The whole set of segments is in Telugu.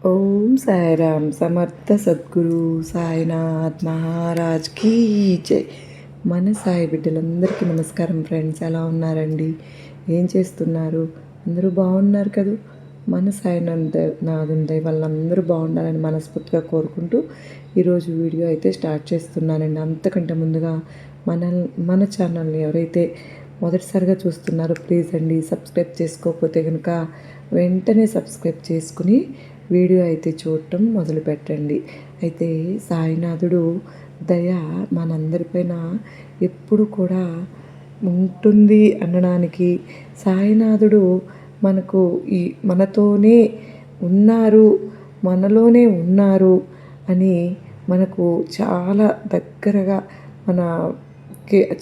ఓం సాయిరామ్ సమర్థ సద్గురు సాయినాథ్ మహారాజ్ కీ జై. మన సాయి బిడ్డలందరికీ నమస్కారం ఫ్రెండ్స్. ఎలా ఉన్నారండి? ఏం చేస్తున్నారు? అందరూ బాగున్నారు కదా? మన నాదుందై వాళ్ళందరూ బాగుండాలని మనస్ఫూర్తిగా కోరుకుంటూ ఈరోజు వీడియో అయితే స్టార్ట్ చేస్తున్నానండి. అంతకంటే ముందుగా మన ఛానల్ని ఎవరైతే మొదటిసారిగా చూస్తున్నారో ప్లీజ్ అండి సబ్స్క్రైబ్ చేసుకోకపోతే కనుక వెంటనే సబ్స్క్రైబ్ చేసుకుని వీడియో అయితే చూడటం మొదలు పెట్టండి. అయితే సాయినాథుడు దయ మనందరిపైన ఎప్పుడు కూడా ఉంటుంది అనడానికి సాయినాథుడు మనకు మనతోనే ఉన్నారు, మనలోనే ఉన్నారు అని మనకు చాలా దగ్గరగా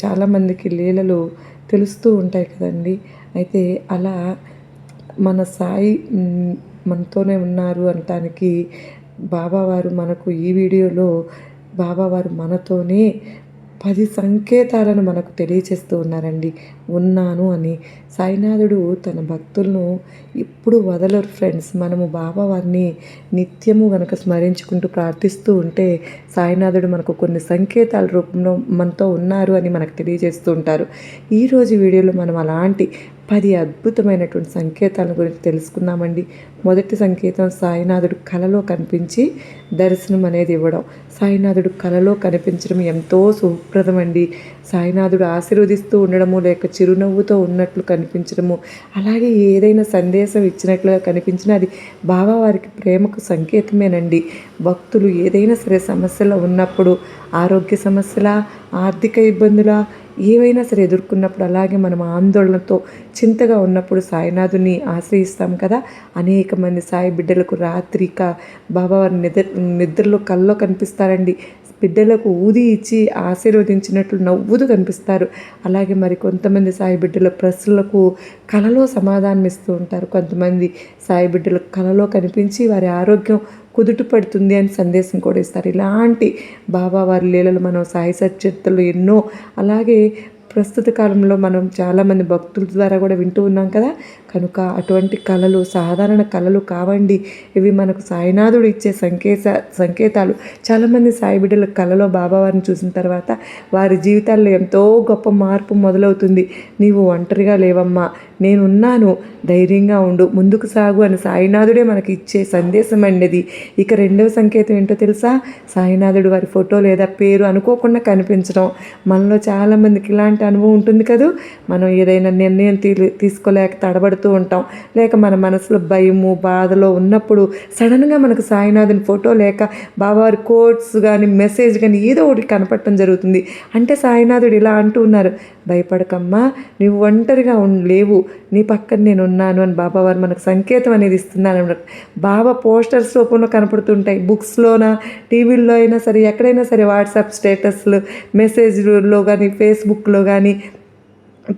చాలామందికి లీలలు తెలుస్తూ ఉంటాయి కదండి. అయితే అలా మన సాయి మనతోనే ఉన్నారు అనటానికి బాబావారు మనకు ఈ వీడియోలో బాబావారు మనతోనే 10 సంకేతాలను మనకు తెలియచేస్తూ ఉన్నారండి. ఉన్నాను అని సాయినాథుడు తన భక్తులను ఎప్పుడు వదలరు ఫ్రెండ్స్. మనము బాబావారిని నిత్యము గనక స్మరించుకుంటూ ప్రార్థిస్తూ ఉంటే సాయినాథుడు మనకు కొన్ని సంకేతాల రూపంలో మనతో ఉన్నారు అని మనకు తెలియజేస్తూ ఉంటారు. ఈరోజు వీడియోలో మనం అలాంటి 10 అద్భుతమైనటువంటి సంకేతాల గురించి తెలుసుకుందామండి. మొదటి సంకేతం సాయినాథుడు కలలో కనిపించి దర్శనం అనేది ఇవ్వడం. సాయినాథుడు కలలో కనిపించడం ఎంతో శుభప్రదమండి. సాయినాథుడు ఆశీర్వదిస్తూ ఉండడము, లేక చిరునవ్వుతో ఉన్నట్లు కనిపించడము, అలాగే ఏదైనా సందేశం ఇచ్చినట్లుగా కనిపించినా అది బాబావారికి ప్రేమకు సంకేతమేనండి. భక్తులు ఏదైనా సరే సమస్యలో ఉన్నప్పుడు, ఆరోగ్య సమస్యల, ఆర్థిక ఇబ్బందుల, ఏవైనా సరే ఎదుర్కొన్నప్పుడు, అలాగే మనం ఆందోళనతో చింతగా ఉన్నప్పుడు సాయినాథుని ఆశ్రయిస్తాం కదా. అనేక మంది సాయి బిడ్డలకు రాత్రిక బాబావారి నిద్రలో కల్లో కనిపిస్తారండి. బిడ్డలకు ఊది ఇచ్చి ఆశీర్వదించినట్లు నవ్వుతూ కనిపిస్తారు. అలాగే మరి కొంతమంది సాయి బిడ్డల ప్రశ్నలకు కలలో సమాధానం ఇస్తూ ఉంటారు. కొంతమంది సాయి బిడ్డలకు కలలో కనిపించి వారి ఆరోగ్యం కుదుట పడుతుంది అని సందేశం కూడా ఇస్తారు. ఇలాంటి బాబావారి లీలలు మనం సాయి సచరిత్రలో ఎన్నో, అలాగే ప్రస్తుత కాలంలో మనం చాలామంది భక్తుల ద్వారా కూడా వింటూ ఉన్నాం కదా. కనుక అటువంటి కళలు సాధారణ కళలు కావండి. ఇవి మనకు సాయినాథుడు ఇచ్చే సంకేతాలు. చాలామంది సాయి బిడ్డల కళలో బాబావారిని చూసిన తర్వాత వారి జీవితాల్లో ఎంతో గొప్ప మార్పు మొదలవుతుంది. నీవు ఒంటరిగా లేవమ్మా, నేనున్నాను, ధైర్యంగా ఉండు, ముందుకు సాగు అని సాయినాథుడే మనకి ఇచ్చే సందేశం అండి. ఇక రెండవ సంకేతం ఏంటో తెలుసా? సాయినాథుడు వారి ఫోటో లేదా పేరు అనుకోకుండా కనిపించడం. మనలో చాలామందికి ఇలాంటి అనుభవం ఉంటుంది కదా. మనం ఏదైనా నిర్ణయం తీసుకోలేక తడబడుతూ ఉంటాం, లేక మన మనసులో భయము, బాధలో ఉన్నప్పుడు సడన్గా మనకు సాయినాథుని ఫోటో లేక బాబావారి కోట్స్ కానీ మెసేజ్ కానీ ఏదో ఒకటి కనపడటం జరుగుతుంది. అంటే సాయినాథుడు ఇలా అంటూ ఉన్నారు, భయపడకమ్మా, నువ్వు ఒంటరిగా లేవు, నీ పక్కన నేను ఉన్నాను అని బాబావారు మనకు సంకేతం అనేది ఇస్తున్నారు అన్నమాట. బాబా పోస్టర్స్ రూపంలో కనపడుతుంటాయి, బుక్స్లోనా, టీవీల్లో అయినా సరే, ఎక్కడైనా సరే, వాట్సాప్ స్టేటస్లు, మెసేజ్లో కానీ, ఫేస్బుక్లో కానీ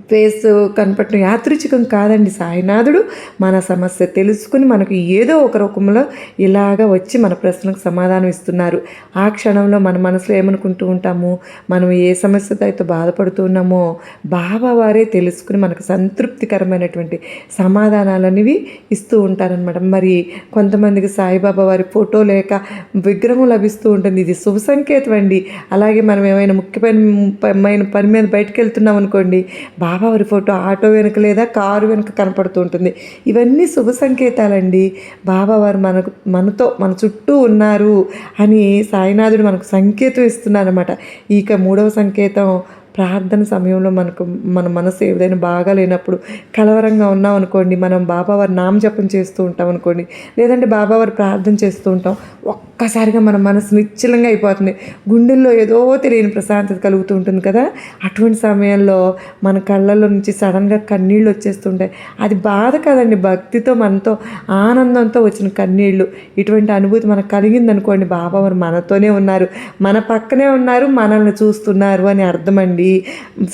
ఫేస్ కనపడటం యాదృచ్ఛికం కాదండి. సాయినాథుడు మన సమస్య తెలుసుకుని మనకు ఏదో ఒక రూపంలో ఇలాగా వచ్చి మన ప్రశ్నలకు సమాధానం ఇస్తున్నారు. ఆ క్షణంలో మన మనసులో ఏమనుకుంటూ ఉంటాము, మనం ఏ సమస్యతో అయితే బాధపడుతున్నామో బాబావారే తెలుసుకుని మనకు సంతృప్తికరమైనటువంటి సమాధానాలనేవి ఇస్తూ ఉంటారనమాట. మరి కొంతమందికి సాయిబాబా వారి ఫోటో లేక విగ్రహం లభిస్తూ ఉంటుంది. ఇది శుభ సంకేతం అండి. అలాగే మనం ఏమైనా ముఖ్యమైన పని మీద బయటకు వెళ్తున్నాం అనుకోండి, బాబావారి ఫోటో ఆటో వెనుక లేదా కారు వెనుక కనపడుతూ ఉంటుంది. ఇవన్నీ శుభ సంకేతాలండి. బాబావారు మన చుట్టూ ఉన్నారు అని సాయినాథుడు మనకు సంకేతం ఇస్తున్నారన్నమాట. ఇక మూడవ సంకేతం, ప్రార్థన సమయంలో మన మనసు ఏదైనా బాగా లేనప్పుడు, కలవరంగా ఉన్నాం అనుకోండి, మనం బాబావారి నామజపం చేస్తూ ఉంటాం అనుకోండి, లేదంటే బాబావారి ప్రార్థన చేస్తూ ఉంటాం, ఒక్కసారిగా మన మనసు నిశ్చలంగా అయిపోతుంది, గుండెల్లో ఏదో తెలియని ప్రశాంతత కలుగుతూ ఉంటుంది కదా. అటువంటి సమయంలో మన కళ్ళల్లో నుంచి సడన్గా కన్నీళ్ళు వచ్చేస్తుంటాయి. అది బాధ కాదండి, భక్తితో మనతో ఆనందంతో వచ్చిన కన్నీళ్ళు. ఇటువంటి అనుభూతి మనకు కలిగిందనుకోండి, బాబావారు మనతోనే ఉన్నారు, మన పక్కనే ఉన్నారు, మనల్ని చూస్తున్నారు అని అర్థం అండి.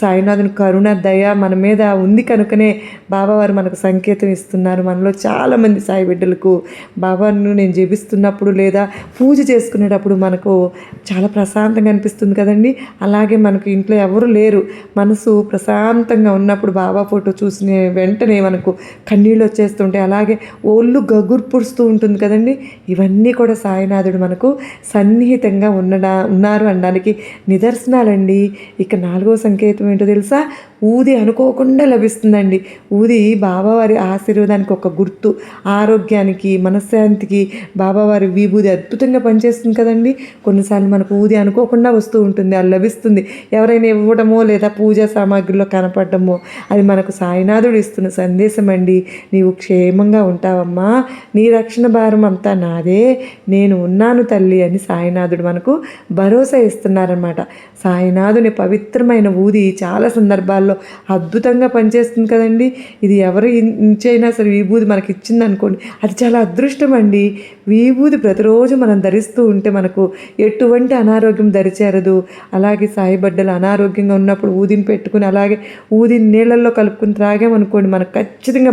సాయినాథుని కరుణ, దయ మన మీద ఉంది కనుకనే బాబావారు మనకు సంకేతం ఇస్తున్నారు. మనలో చాలామంది సాయి బిడ్డలకు బాబాను నేను జపిస్తున్నప్పుడు లేదా పూజ చేసుకునేటప్పుడు మనకు చాలా ప్రశాంతంగా అనిపిస్తుంది కదండి. అలాగే మనకు ఇంట్లో ఎవరు లేరు, మనసు ప్రశాంతంగా ఉన్నప్పుడు బాబా ఫోటో చూసిన వెంటనే మనకు కన్నీళ్ళు వచ్చేస్తుంటాయి. అలాగే ఒళ్ళు గగురు పుడుస్తూ ఉంటుంది కదండి. ఇవన్నీ కూడా సాయినాథుడు మనకు సన్నిహితంగా ఉన్నారు అనడానికి నిదర్శనాలండి. ఇక 4వ సంకేతం ఏంటో తెలుసా? ఊది అనుకోకుండా లభిస్తుందండి. ఊది బాబావారి ఆశీర్వాదానికి ఒక గుర్తు. ఆరోగ్యానికి, మనశ్శాంతికి బాబావారి విభూది అద్భుతంగా పనిచేస్తుంది కదండి. కొన్నిసార్లు మనకు ఊది అనుకోకుండా వస్తూ ఉంటుంది, అది లభిస్తుంది. ఎవరైనా ఇవ్వడమో లేదా పూజా సామాగ్రిలో కనపడటమో అది మనకు సాయినాథుడు ఇస్తున్న సందేశం అండి. నీవు క్షేమంగా ఉంటావమ్మా, నీ రక్షణ భారం అంతా నాదే, నేను ఉన్నాను తల్లి అని సాయినాథుడు మనకు భరోసా ఇస్తున్నారన్నమాట. సాయినాథుని పవిత్రమైన ఊది చాలా సందర్భాల్లో అద్భుతంగా పనిచేస్తుంది కదండి. ఇది ఎవరు ఇచ్చైనా సరే విభూది మనకి ఇచ్చింది అనుకోండి, అది చాలా అదృష్టం అండి. విభూది ప్రతిరోజు మనం ధరిస్తూ ఉంటే మనకు ఎటువంటి అనారోగ్యం దరిచేరదు. అలాగే సాయిబడ్డలు అనారోగ్యంగా ఉన్నప్పుడు ఊదిని పెట్టుకుని అలాగే ఊదిని నీళ్ళల్లో కలుపుకుని త్రాగామనుకోండి, మనకు ఖచ్చితంగా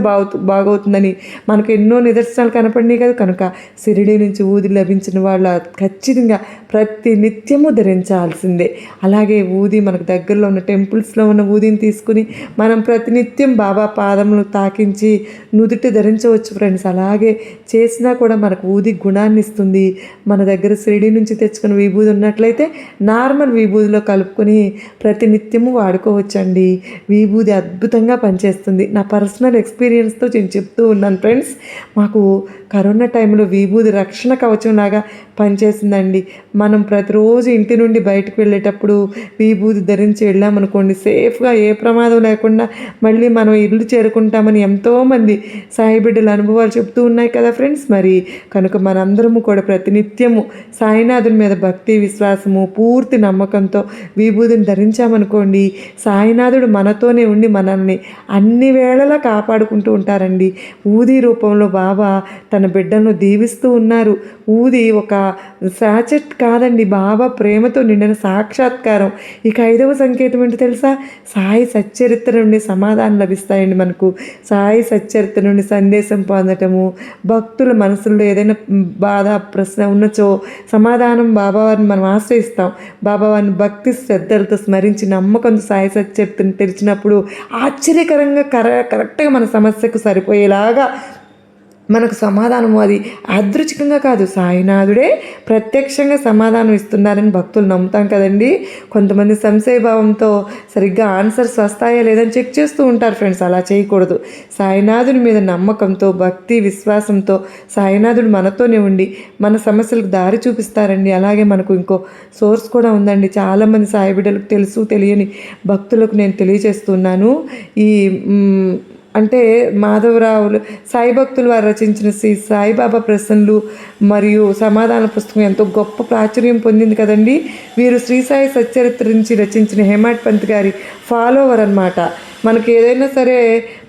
బాగవుతుందని మనకు ఎన్నో నిదర్శనాలు కనపడినాయి కదా. కనుక షిరిడీ నుంచి ఊది లభించిన వాళ్ళ ఖచ్చితంగా ప్రతి నిత్యము ధరించాల్సిందే. అలాగే ఊది మనకు దగ్గరలో ఉన్న టెంపుల్స్లో ఉన్న ఊదిని తీసుకుని మనం ప్రతినిత్యం బాబా పాదములు తాకించి నుదుటి ధరించవచ్చు ఫ్రెండ్స్. అలాగే చేసినా కూడా మనకు ఊది గుణాన్ని ఇస్తుంది. మన దగ్గర షిరిడీ నుంచి తెచ్చుకున్న విభూది ఉన్నట్లయితే నార్మల్ విభూదిలో కలుపుకొని ప్రతినిత్యము వాడుకోవచ్చండి. విభూది అద్భుతంగా పనిచేస్తుంది. నా పర్సనల్ ఎక్స్పీరియన్స్తో నేను చెప్తూ ఉన్నాను ఫ్రెండ్స్. మాకు కరోనా టైంలో విభూది రక్షణ కవచంలాగా పనిచేసిందండి. మనం ప్రతిరోజు ఇంటి నుండి బయటకు వెళ్ళేటప్పుడు విభూది ధరించి వెళ్ళామనుకోండి, సేఫ్గా ఏ ప్రమాదం లేకుండా మళ్ళీ మనం ఇల్లు చేరుకుంటామని ఎంతోమంది సాయి బిడ్డల అనుభవాలు చెప్తూ ఉన్నాయి కదా ఫ్రెండ్స్. మరి కనుక మనందరము కూడా ప్రతినిత్యము సాయినాథుని మీద భక్తి, విశ్వాసము, పూర్తి నమ్మకంతో విభూదిని ధరించామనుకోండి, సాయినాథుడు మనతోనే ఉండి మనల్ని అన్ని వేళలా కాపాడుకుంటూ ఉంటారండి. ఊది రూపంలో బాబా తన బిడ్డలను దీవిస్తూ ఉన్నారు. ఊది ఒక సాచెట్ కాదండి, బాబా ప్రేమతో నిండిన సాక్షాత్కారం. ఇక 5వ సంకేతం ఏంటో తెలుసా? సాయి సచ్చరిత్ర నుండి సమాధానం లభిస్తాయండి మనకు. సాయి సచ్చరిత్ర నుండి సందేశం పొందటము, భక్తుల మనసుల్లో ఏదైనా బాధ, ప్రశ్న ఉన్నచో సమాధానం బాబావారిని మనం ఆశ్రయిస్తాం. బాబావారిని భక్తి శ్రద్ధలతో స్మరించి నమ్మకంతో సాయి సచ్చరిత్రను తెరిచినప్పుడు ఆశ్చర్యకరంగా కరెక్ట్గా మన సమస్యకు సరిపోయేలాగా మనకు సమాధానము అది యాదృచ్ఛికంగా కాదు, సాయినాథుడే ప్రత్యక్షంగా సమాధానం ఇస్తున్నారని భక్తులు నమ్ముతాం కదండి. కొంతమంది సంశయభావంతో సరిగ్గా ఆన్సర్స్ వస్తాయా లేదని చెక్ చేస్తూ ఉంటారు ఫ్రెండ్స్. అలా చేయకూడదు. సాయినాథుని మీద నమ్మకంతో, భక్తి, విశ్వాసంతో సాయినాథుడు మనతోనే ఉండి మన సమస్యలకు దారి చూపిస్తారండి. అలాగే మనకు ఇంకో సోర్స్ కూడా ఉందండి. చాలామంది సాయి బిడ్డలకు తెలుసు తెలియని భక్తులకు నేను తెలియజేస్తున్నాను. ఈ అంటే మాధవరావులు సాయి భక్తులు వారు రచించిన శ్రీ సాయిబాబా ప్రశ్నలు మరియు సమాధాన పుస్తకం ఎంతో గొప్ప ప్రాచుర్యం పొందింది కదండి. వీరు శ్రీ సాయి సచ్చరిత్ర నుంచి రచించిన హేమాడ్ పంత్ గారి ఫాలోవర్ అన్నమాట. మనకి ఏదైనా సరే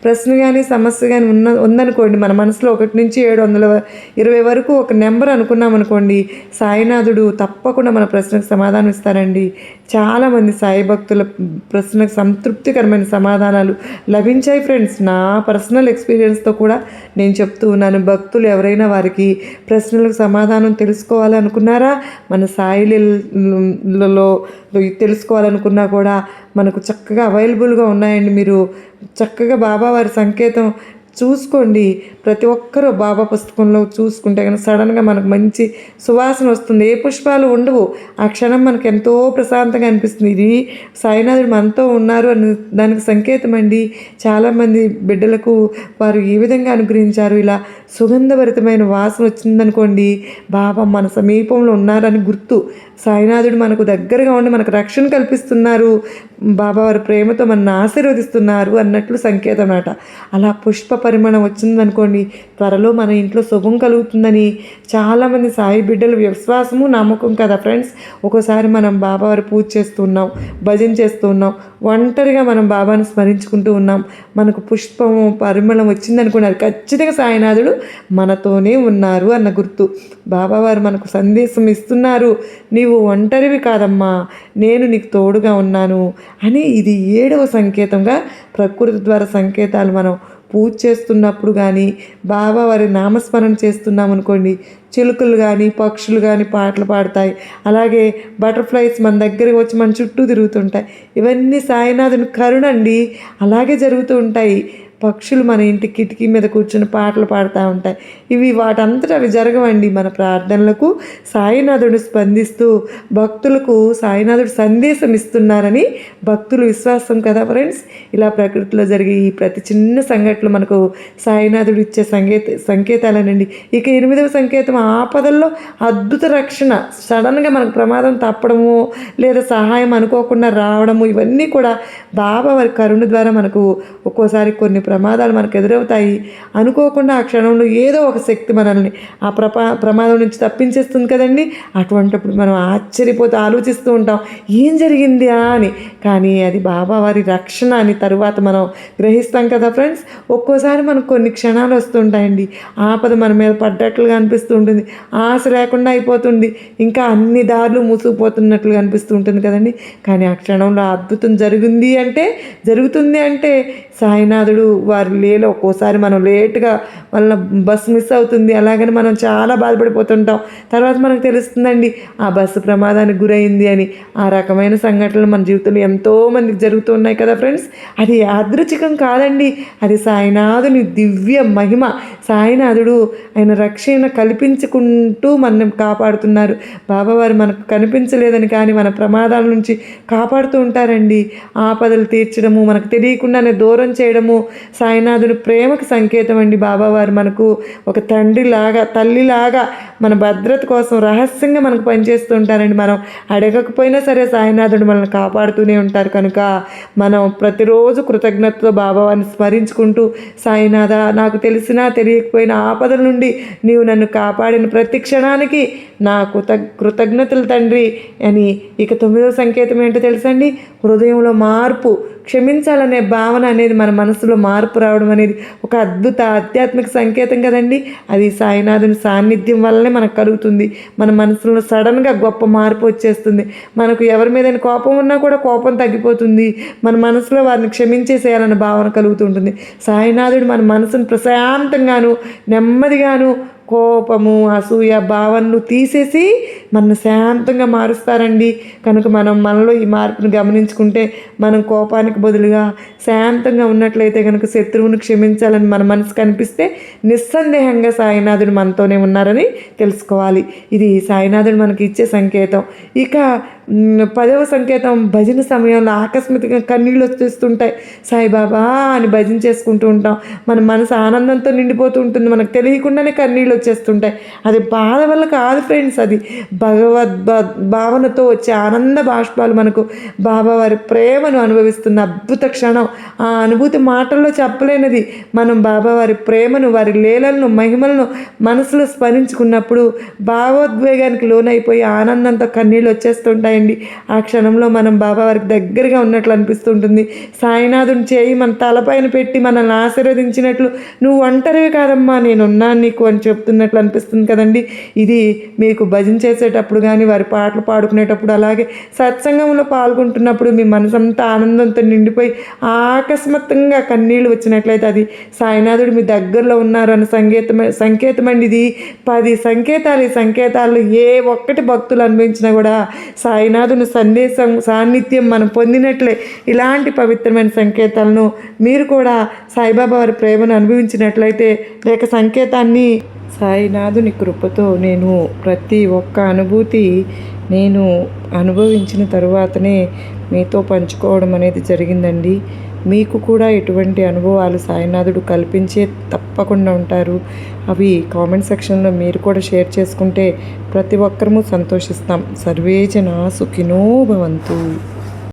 ప్రశ్న కానీ సమస్య కానీ ఉందనుకోండి, మన మనసులో 1 నుంచి 720 వరకు ఒక నెంబర్ అనుకున్నాం అనుకోండి, సాయినాథుడు తప్పకుండా మన ప్రశ్నకు సమాధానం ఇస్తారండి. చాలామంది సాయి భక్తుల ప్రశ్నకు సంతృప్తికరమైన సమాధానాలు లభించాయి ఫ్రెండ్స్. నా పర్సనల్ ఎక్స్పీరియన్స్తో కూడా నేను చెప్తూ ఉన్నాను. భక్తులు ఎవరైనా వారికి ప్రశ్నలకు సమాధానం తెలుసుకోవాలనుకున్నారా, మన సాయిలలో తెలుసుకోవాలనుకున్నా కూడా మనకు చక్కగా అవైలబుల్గా ఉన్నాయండి. మీరు చక్కగా బాబావారి సంకేతం చూసుకోండి. ప్రతి ఒక్కరూ బాబా పుస్తకంలో చూసుకుంటే కనుక సడన్గా మనకు మంచి సువాసన వస్తుంది. ఏ పుష్పాలు ఉండవు, ఆ క్షణం మనకు ఎంతో ప్రశాంతంగా అనిపిస్తుంది. ఇది సాయినాథుడు మనతో ఉన్నారు అని దానికి సంకేతం అండి. చాలామంది బిడ్డలకు వారు ఏ విధంగా అనుగ్రహించారు, ఇలా సుగంధభరితమైన వాసన వచ్చిందనుకోండి, బాబా మన సమీపంలో ఉన్నారని గుర్తు. సాయినాథుడు మనకు దగ్గరగా ఉండి మనకు రక్షణ కల్పిస్తున్నారు, బాబావారి ప్రేమతో మనల్ని ఆశీర్వదిస్తున్నారు అన్నట్లు సంకేతం అన్నమాట. అలా పుష్ప పరిమళం వచ్చిందనుకోండి, త్వరలో మన ఇంట్లో శుభం కలుగుతుందని చాలామంది సాయి బిడ్డలు విశ్వాసము, నమ్మకం కదా ఫ్రెండ్స్. ఒక్కోసారి మనం బాబావారి పూజ చేస్తున్నాం, భజన చేస్తున్నాం, ఒంటరిగా మనం బాబాను స్మరించుకుంటూ ఉన్నాం, మనకు పుష్పము పరిమళం వచ్చిందనుకోండి, అది ఖచ్చితంగా సాయినాథుడు మనతోనే ఉన్నారు అన్న గుర్తు. బాబావారు మనకు సందేశం ఇస్తున్నారు, నీవు ఒంటరివి కాదమ్మా, నేను నీకు తోడుగా ఉన్నాను అని. ఇది 7వ సంకేతంగా ప్రకృతి ద్వారా సంకేతాలు మనం పూజ చేస్తున్నప్పుడు కానీ బాబావారి నామస్మరణ చేస్తున్నాం అనుకోండి, చిలుకలు కానీ పక్షులు కానీ పాటలు పాడతాయి. అలాగే బటర్ఫ్లైస్ మన దగ్గరికి వచ్చి మన చుట్టూ తిరుగుతుంటాయి. ఇవన్నీ సాయినాథుని కరుణ అండి. అలాగే జరుగుతూ ఉంటాయి. పక్షులు మన ఇంటి కిటికీ మీద కూర్చుని పాటలు పాడుతూ ఉంటాయి. ఇవి వాటంతటా అవి జరగవండి. మన ప్రార్థనలకు సాయినాథుడు స్పందిస్తూ భక్తులకు సాయినాథుడు సందేశం ఇస్తున్నారని భక్తులు విశ్వాసం కదా ఫ్రెండ్స్. ఇలా ప్రకృతిలో జరిగే ఈ ప్రతి చిన్న సంఘటనలు మనకు సాయినాథుడు ఇచ్చే సంకేతాలనండి. ఇక 8వ సంకేతం ఆపదల్లో అద్భుత రక్షణ. సడన్గా మనకు ప్రమాదం తప్పడము లేదా సహాయం అనుకోకుండా రావడము, ఇవన్నీ కూడా బాబా వారి కరుణ ద్వారా మనకు ఒక్కోసారి కొన్ని ప్రమాదాలు మనకు ఎదురవుతాయి. అనుకోకుండా ఆ క్షణంలో ఏదో ఒక శక్తి మనల్ని ఆ ప్రమాదం నుంచి తప్పించేస్తుంది కదండి. అటువంటిప్పుడు మనం ఆశ్చర్యపోతూ ఆలోచిస్తూ ఉంటాం, ఏం జరిగింది అని. కానీ అది బాబా వారి రక్షణ అని తరువాత మనం గ్రహిస్తాం కదా ఫ్రెండ్స్. ఒక్కోసారి మనకు కొన్ని క్షణాలు వస్తుంటాయండి, ఆపద మన మీద పడ్డట్లుగా అనిపిస్తూ ఉంటుంది, ఆశ లేకుండా అయిపోతుంది, ఇంకా అన్ని దారులు మూసుకుపోతున్నట్లుగా అనిపిస్తూ ఉంటుంది కదండి. కానీ ఆ క్షణంలో అద్భుతం జరుగుతుంది అంటే సాయినాథుడు వారి లీల. ఒక్కోసారి మనం లేట్గా వల్ల బస్సు మిస్ అవుతుంది, అలాగని మనం చాలా బాధపడిపోతుంటాం. తర్వాత మనకు తెలుస్తుందండి ఆ బస్సు ప్రమాదానికి గురైంది అని. ఆ రకమైన సంఘటనలు మన జీవితంలో ఎంతోమందికి జరుగుతూ ఉన్నాయి కదా ఫ్రెండ్స్. అది యాదృచ్ఛికం కాదండి, అది సాయినాథుని దివ్య మహిమ. సాయినాథుడు ఆయన రక్షణ కల్పించుకుంటూ మనం కాపాడుతున్నారు. బాబావారు మనకు కనిపించలేదని కానీ మన ప్రమాదాల నుంచి కాపాడుతూ ఉంటారండి. ఆపదలు తీర్చడము, మనకు తెలియకుండానే దూరం చేయడము సాయినాథుని ప్రేమకు సంకేతం అండి. బాబావారు మనకు ఒక తండ్రిలాగా తల్లిలాగా మన భద్రత కోసం రహస్యంగా మనకు పనిచేస్తూ ఉంటారండి. మనం అడగకపోయినా సరే సాయినాథుడు మనల్ని కాపాడుతూనే ఉంటారు. కనుక మనం ప్రతిరోజు కృతజ్ఞతతో బాబావారిని స్మరించుకుంటూ, సాయినాథ నాకు తెలిసినా తెలియకపోయినా ఆపదల నుండి నీవు నన్ను కాపాడిన ప్రతి క్షణానికి నా కృతజ్ఞతలు తండ్రి అని. ఇక 9వ సంకేతం ఏంటో తెలుసండి, హృదయంలో మార్పు. క్షమించాలనే భావన అనేది మన మనసులో మార్పు రావడం అనేది ఒక అద్భుత ఆధ్యాత్మిక సంకేతం కదండి. అది సాయినాథుని సాన్నిధ్యం వల్లనే మనకు కలుగుతుంది. మన మనసులో సడన్గా గొప్ప మార్పు వచ్చేస్తుంది. మనకు ఎవరి మీద కోపం ఉన్నా కూడా కోపం తగ్గిపోతుంది. మన మనసులో వారిని క్షమించేసేయాలన్న భావన కలుగుతుంటుంది. సాయినాథుడు మన మనసును ప్రశాంతంగాను నెమ్మదిగాను కోపము అసూయ భావనలు తీసేసి మన శాంతంగా మారుస్తారండి. కనుక మనం మనలో ఈ మార్పును గమనించుకుంటే మనం కోపానికి బదులుగా శాంతంగా ఉన్నట్లయితే కనుక శత్రువును క్షమించాలని మన మనసు కనిపిస్తే నిస్సందేహంగా సాయినాథుడు మనతోనే ఉన్నారని తెలుసుకోవాలి. ఇది సాయినాథుడు మనకి ఇచ్చే సంకేతం. ఇక 10వ సంకేతం, భజన సమయంలో ఆకస్మికంగా కన్నీళ్ళు వచ్చేస్తుంటాయి. సాయిబాబా అని భజన చేసుకుంటూ ఉంటాం, మన మనసు ఆనందంతో నిండిపోతూ ఉంటుంది, మనకు తెలియకుండానే కన్నీళ్ళు వచ్చేస్తుంటాయి. అది బాధ వల్ల కాదు ఫ్రెండ్స్, అది భావనతో వచ్చే ఆనంద బాష్పాలు. మనకు బాబా వారి ప్రేమను అనుభవిస్తున్న అద్భుత క్షణం. ఆ అనుభూతి మాటల్లో చెప్పలేనిది. మనం బాబా వారి ప్రేమను, వారి లీలలను, మహిమలను మనసులో స్మరించుకున్నప్పుడు భావోద్వేగానికి లోనైపోయి ఆనందంతో కన్నీళ్ళు వచ్చేస్తుంటాయండి. ఆ క్షణంలో మనం బాబా వారికి దగ్గరగా ఉన్నట్లు అనిపిస్తుంటుంది. సాయినాథుని చేయి మన తలపైన పెట్టి మనల్ని ఆశీర్వదించినట్లు, నువ్వు ఒంటరివి కాదమ్మా, నేనున్నాను నీకు అని చెప్తున్నట్లు అనిపిస్తుంది కదండి. ఇది మీకు భజన చేసేటప్పుడు కానీ, వారి పాటలు పాడుకునేటప్పుడు, అలాగే సత్సంగంలో పాల్గొంటున్నప్పుడు మీ మనసంతా ఆనందంతో నిండిపోయి ఆకస్మికంగా కన్నీళ్ళు వచ్చినట్లయితే అది సాయినాథుడు మీ దగ్గరలో ఉన్నారు అన్న సంకేతం అండి. ఇది 10 సంకేతాలు. ఈ సంకేతాలు ఏ ఒక్కటి భక్తులు అనుభవించినా కూడా సాయినాథుని సాన్నిధ్యం మనం పొందినట్లే. ఇలాంటి పవిత్రమైన సంకేతాలను మీరు కూడా సాయిబాబా వారి ప్రేమను అనుభవించినట్లయితే, లేక సంకేతాన్ని సాయినాథుని కృపతో నేను ప్రతి ఒక్క అనుభూతి నేను అనుభవించిన తరువాతనే మీతో పంచుకోవడం అనేది జరిగిందండి. మీకు కూడా ఎటువంటి అనుభవాలు సాయినాథుడు కల్పించే తప్పకుండా ఉంటారు. అవి కామెంట్ సెక్షన్లో మీరు కూడా షేర్ చేసుకుంటే ప్రతి ఒక్కరము సంతోషిస్తాం. సర్వే జనా సుఖినో భవంతు.